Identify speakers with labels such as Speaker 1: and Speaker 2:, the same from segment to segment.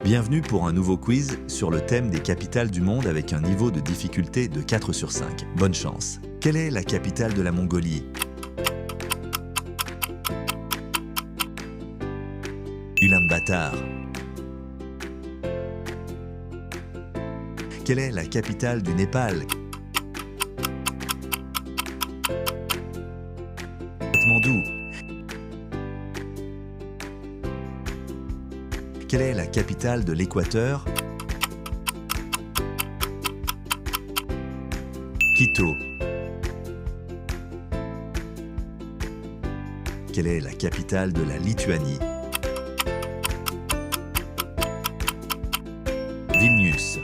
Speaker 1: Bienvenue pour un nouveau quiz sur le thème des capitales du monde avec un niveau de difficulté de 4 sur 5. Bonne chance. Quelle est la capitale de la Mongolie? Ulaanbaatar. Quelle est la capitale du Népal? Katmandou. Quelle est la capitale de l'Équateur? Quito. Quelle est la capitale de la Lituanie? Vilnius.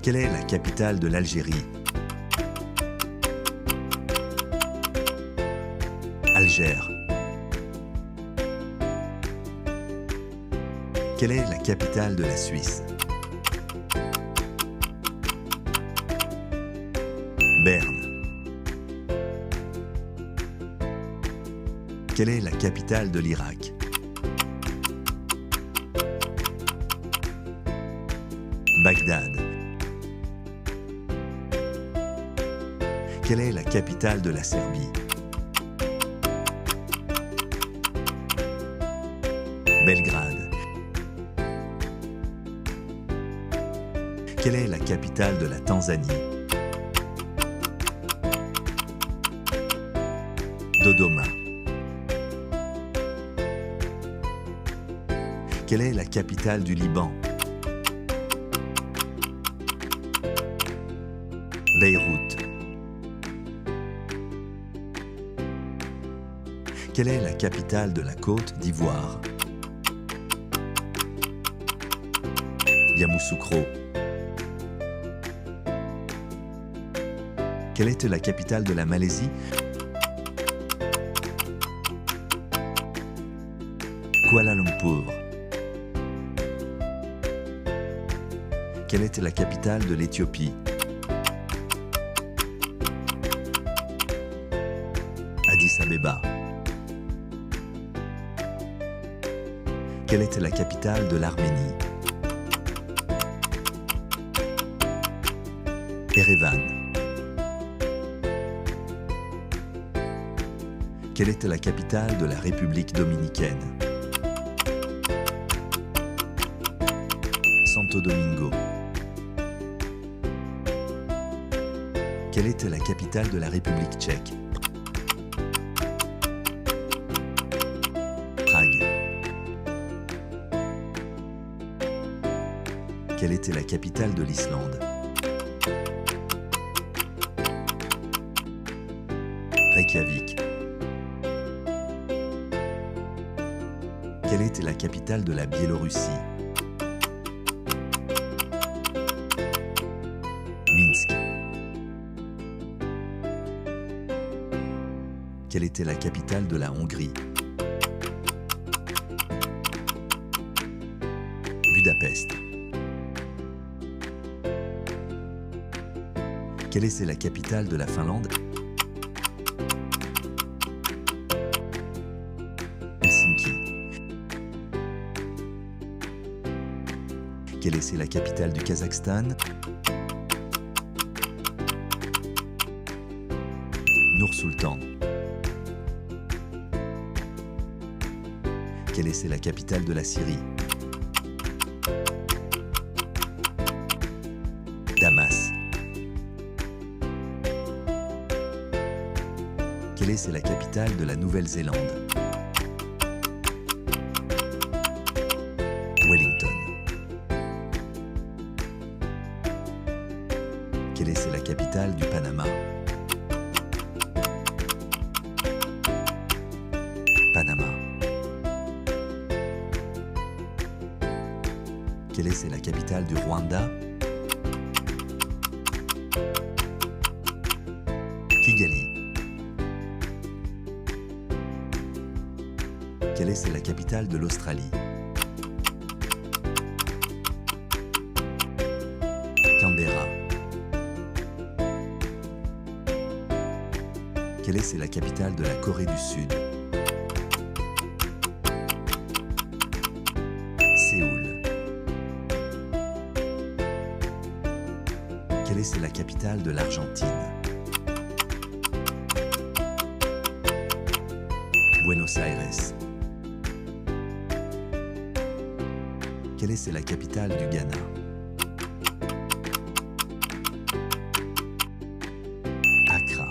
Speaker 1: Quelle est la capitale de l'Algérie? Alger. Quelle est la capitale de la Suisse? Berne. Quelle est la capitale de l'Irak? Bagdad. Quelle est la capitale de la Serbie? Belgrade. Quelle est la capitale de la Tanzanie? Dodoma. Quelle est la capitale du Liban? Beyrouth. Quelle est la capitale de la Côte d'Ivoire? Yamoussoukro. Quelle est la capitale de la Malaisie? Kuala Lumpur. Quelle est la capitale de l'Éthiopie? Addis Abeba. Quelle est la capitale de l'Arménie? Erevan. Quelle est la capitale de la République dominicaine? Santo Domingo. Quelle est la capitale de la République tchèque? Prague. Quelle était la capitale de l'Islande? Reykjavik. Quelle était la capitale de la Biélorussie? Minsk. Quelle était la capitale de la Hongrie? Budapest. Quelle était la capitale de la Finlande? Helsinki. Quelle est la capitale du Kazakhstan? Nour-Sultan. Quelle est la capitale de la Syrie? Damas. Quelle est la capitale de la Nouvelle-Zélande? Wellington. Quelle est la capitale du Panama? Panama. Quelle est la capitale du Rwanda? Kigali. Quelle est la capitale de l'Australie? Canberra. Quelle est la capitale de la Corée du Sud? est la capitale de l'Argentine? Buenos Aires. Quelle est la capitale du Ghana? Accra.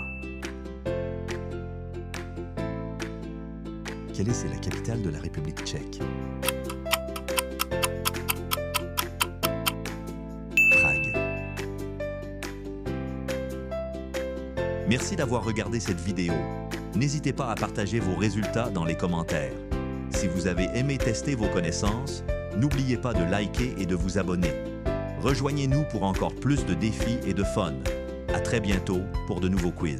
Speaker 1: Quelle est la capitale de la République tchèque? Prague. Merci d'avoir regardé cette vidéo. N'hésitez pas à partager vos résultats dans les commentaires. Si vous avez aimé tester vos connaissances, n'oubliez pas de liker et de vous abonner. Rejoignez-nous pour encore plus de défis et de fun. À très bientôt pour de nouveaux quiz.